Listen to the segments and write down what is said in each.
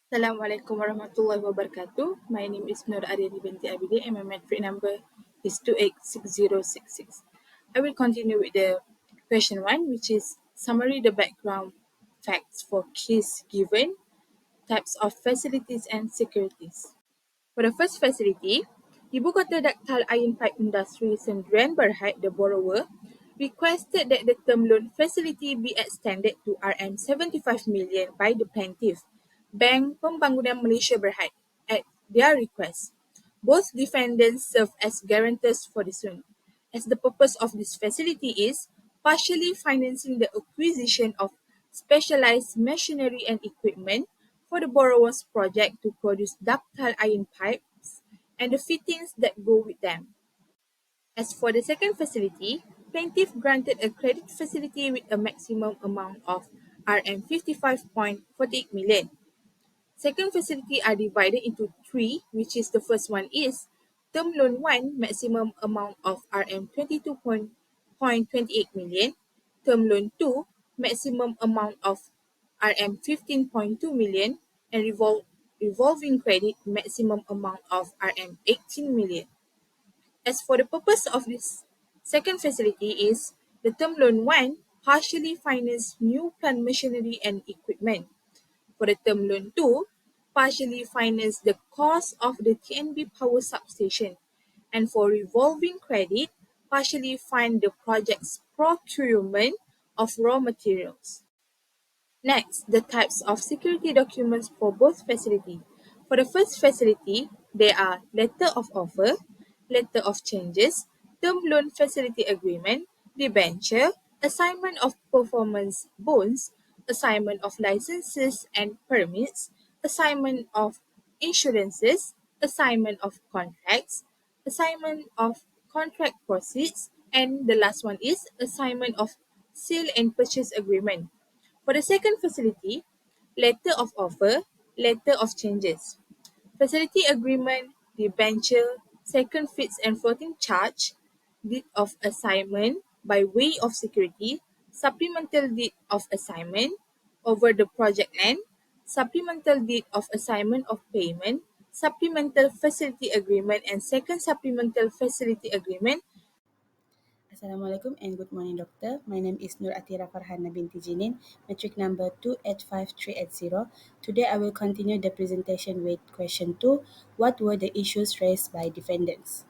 Assalamualaikum warahmatullahi wabarakatuh. My name is Aryanie binti ABIDIN and my metric number is 286066. I will continue with the question 1, which is summary the background facts for case given, types of facilities and securities. For the first facility, Ibu Kota Ductile Iron Pipe Industry Sdn Bhd, the borrower, requested that the term loan facility be extended to RM75 million by the plaintiff, Bank Pembangunan Malaysia Berhad, at their request. Both defendants serve as guarantors for the suit, as the purpose of this facility is partially financing the acquisition of specialized machinery and equipment for the borrower's project to produce ductile iron pipes and the fittings that go with them. As for the second facility, plaintiff granted a credit facility with a maximum amount of RM55.48 million. Second facility are divided into three, which is the first one is term loan 1, maximum amount of RM22.28 million, term loan 2, maximum amount of RM15.2 million, and revolving credit maximum amount of RM18 million. As for the purpose of this second facility is the term loan 1 partially finance new plant machinery and equipment. For the term loan 2, partially finance the cost of the TNB power substation. And for revolving credit, partially fund the project's procurement of raw materials. Next, the types of security documents for both facilities. For the first facility, there are letter of offer, letter of changes, term loan facility agreement, debenture, assignment of performance bonds, assignment of licenses and permits, assignment of insurances, assignment of contracts, assignment of contract proceeds, and the last one is assignment of sale and purchase agreement. For the second facility, letter of offer, letter of changes, facility agreement, debenture, second fixed and floating charge, deed of assignment by way of security, supplemental deed of assignment over the project land, supplemental deed of assignment of payment, supplemental facility agreement, and second supplemental facility agreement. Assalamualaikum and good morning, Doctor. My name is ATHIRAH FARHANAH binti JININ, metric number 285380. Today I will continue the presentation with question 2. What were the issues raised by defendants?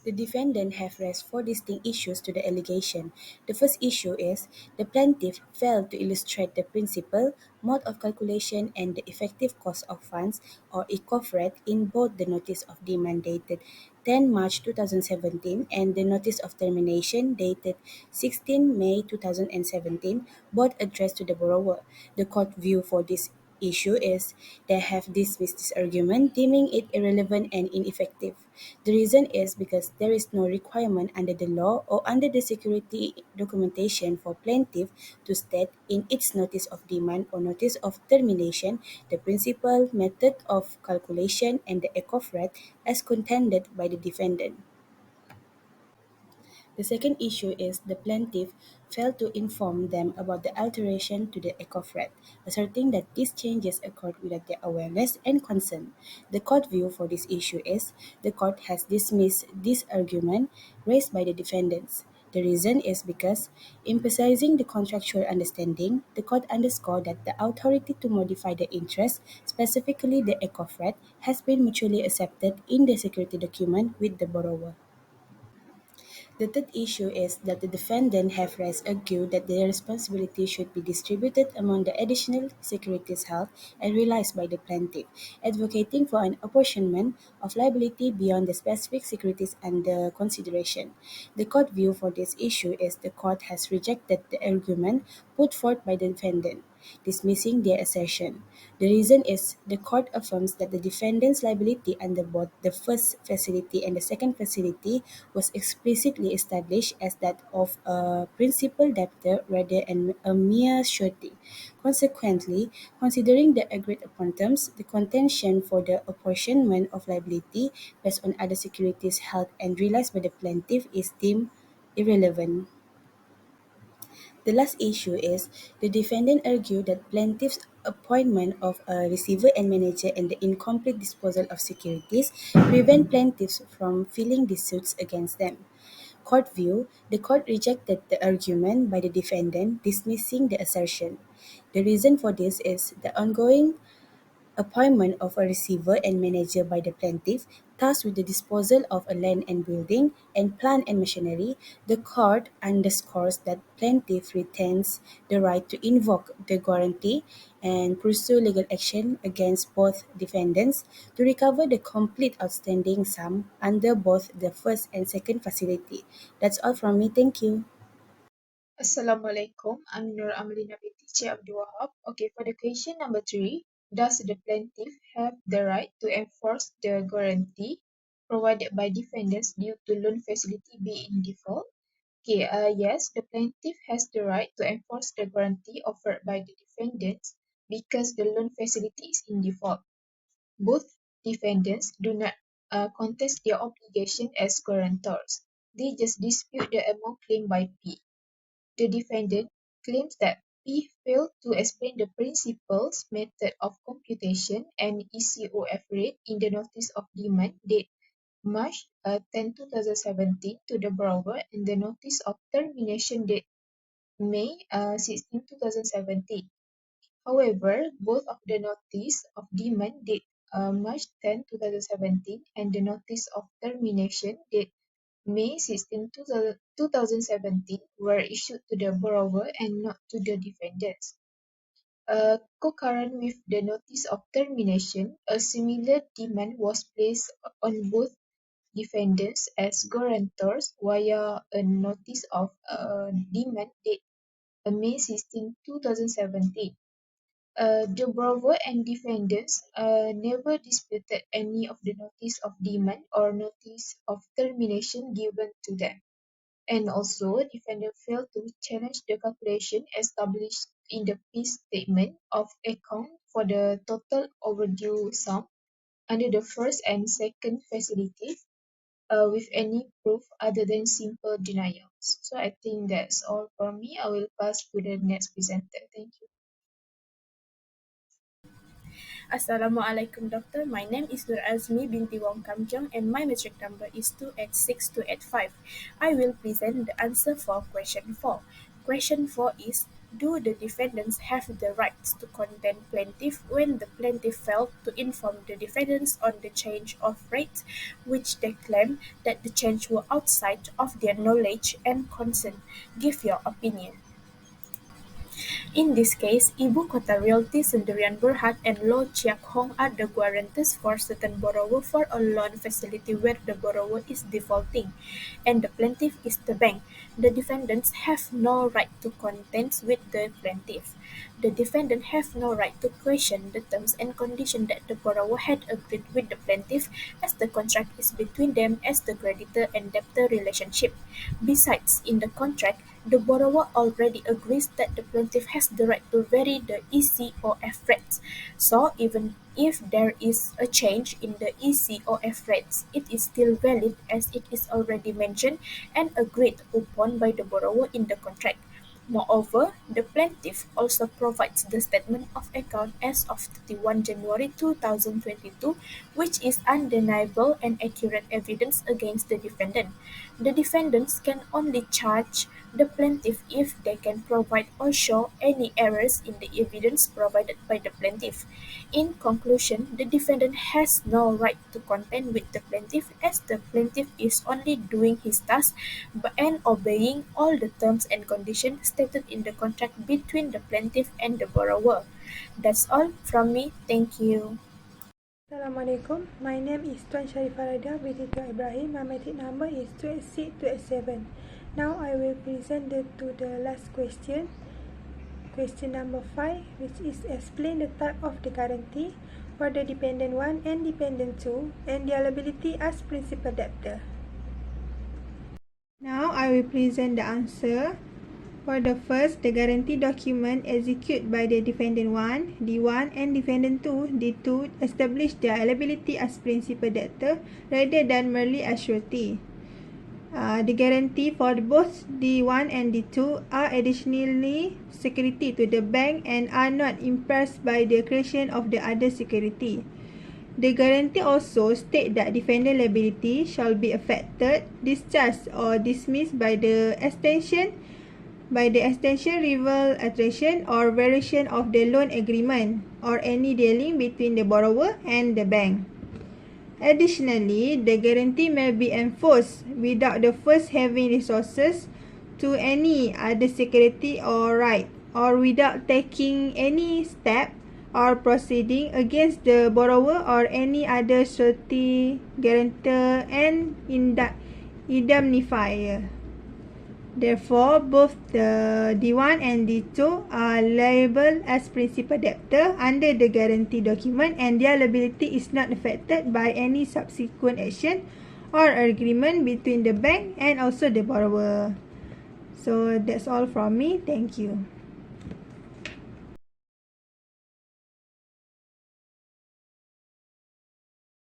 The defendant have raised four distinct issues to the allegation. The first issue is the plaintiff failed to illustrate the principle, mode of calculation, and the effective cost of funds or ECOF rate in both the notice of demand dated 10 March 2017 and the notice of termination dated 16 May 2017, both addressed to the borrower. The court view for this issue is they have dismissed this argument, deeming it irrelevant and ineffective. The reason is because there is no requirement under the law or under the security documentation for plaintiff to state in its notice of demand or notice of termination the principal, method of calculation, and the ECOF rate as contended by the defendant. The second issue is the plaintiff failed to inform them about the alteration to the ECOF rate, asserting that these changes occurred without their awareness and consent. The court view for this issue is the court has dismissed this argument raised by the defendants. The reason is because, emphasizing the contractual understanding, the court underscored that the authority to modify the interest, specifically the ECOF rate, has been mutually accepted in the security document with the borrower. The third issue is that the defendant have raised argued that their responsibility should be distributed among the additional securities held and realized by the plaintiff, advocating for an apportionment of liability beyond the specific securities under consideration. The court view for this issue is the court has rejected the argument put forth by the defendant, dismissing their assertion. The reason is the court affirms that the defendant's liability under both the first facility and the second facility was explicitly established as that of a principal debtor rather than a mere surety. Consequently, considering the agreed upon terms, the contention for the apportionment of liability based on other securities held and realized by the plaintiff is deemed irrelevant. The last issue is the defendant argued that plaintiff's appointment of a receiver and manager and the incomplete disposal of securities prevent plaintiffs from filing these suits against them. Court view, the court rejected the argument by the defendant, dismissing the assertion. The reason for this is the ongoing appointment of a receiver and manager by the plaintiff, tasked with the disposal of a land and building, and plant and machinery. The court underscores that plaintiff retains the right to invoke the guarantee and pursue legal action against both defendants to recover the complete outstanding sum under both the first and second facility. That's all from me. Thank you. Assalamualaikum. I'm AMALINA binti WAHAB. Okay, for the question number 3, does the plaintiff have the right to enforce the guarantee provided by defendants due to loan facility be in default? Okay, yes, the plaintiff has the right to enforce the guarantee offered by the defendants because the loan facility is in default. Both defendants do not contest their obligation as guarantors. They just dispute the amount claimed by P. The defendant claims that P failed to explain the principles, method of computation, and ECOF rate in the notice of demand date March 10, 2017 to the borrower and the notice of termination date May 16, 2017. However, both of the notice of demand date March 10, 2017 and the notice of termination date May 16, 2017 were issued to the borrower and not to the defendants. Concurrent with the notice of termination, a similar demand was placed on both defendants as guarantors via a notice of demand date May 16, 2017. The borrower and defendants never disputed any of the notice of demand or notice of termination given to them. And also, defendant failed to challenge the calculation established in the P statement of account for the total overdue sum under the first and second facilities with any proof other than simple denials. So I think that's all from me. I will pass to the next presenter. Thank you. Assalamualaikum doctor. My name is NURAZMI binti Wong and my matric number is 286285. I will present the answer for question 4. Question 4 is, do the defendants have the rights to condemn plaintiff when the plaintiff failed to inform the defendants on the change of rate, which they claim that the change were outside of their knowledge and consent? Give your opinion. In this case, Ibu Kota Realty Sendirian Berhad and Lo Chiak Hong are the guarantors for certain borrower for a loan facility where the borrower is defaulting, and the plaintiff is the bank. The defendants have no right to contend with the plaintiff. The defendant have no right to question the terms and conditions that the borrower had agreed with the plaintiff, as the contract is between them as the creditor and debtor relationship. Besides, in the contract, the borrower already agrees that the plaintiff has the right to vary the ECOF rates. So, even if there is a change in the ECOF rates, it is still valid as it is already mentioned and agreed upon by the borrower in the contract. Moreover, the plaintiff also provides the statement of account as of 31 January 2022, which is undeniable and accurate evidence against the defendant. The defendants can only charge the plaintiff if they can provide or show any errors in the evidence provided by the plaintiff. In conclusion, the defendant has no right to contend with the plaintiff as the plaintiff is only doing his task and obeying all the terms and conditions stated in the contract between the plaintiff and the borrower. That's all from me. Thank you. Assalamualaikum. My name is Tuan SYARIFAH binti IBRAHIM. My matric number is 286-287. Now I will present to the last question. Question number 5, which is explain the type of the guarantee for the dependent 1 and dependent 2 and their liability as principal debtor. Now I will present the answer. For the first, the guarantee document executed by the defendant 1, D1 and defendant 2, D2 establish their liability as principal debtor rather than merely as surety. The guarantee for both D1 and D2 are additionally security to the bank and are not impressed by the creation of the other security. The guarantee also states that defendant liability shall be affected, discharged or dismissed by the extension, rival, alteration or variation of the loan agreement or any dealing between the borrower and the bank. Additionally, the guarantee may be enforced without the first having resources to any other security or right, or without taking any step or proceeding against the borrower or any other surety, guarantor and indemnifier. Therefore, both the D1 and D2 are liable as principal debtor under the guarantee document, and their liability is not affected by any subsequent action or agreement between the bank and also the borrower. So that's all from me. Thank you.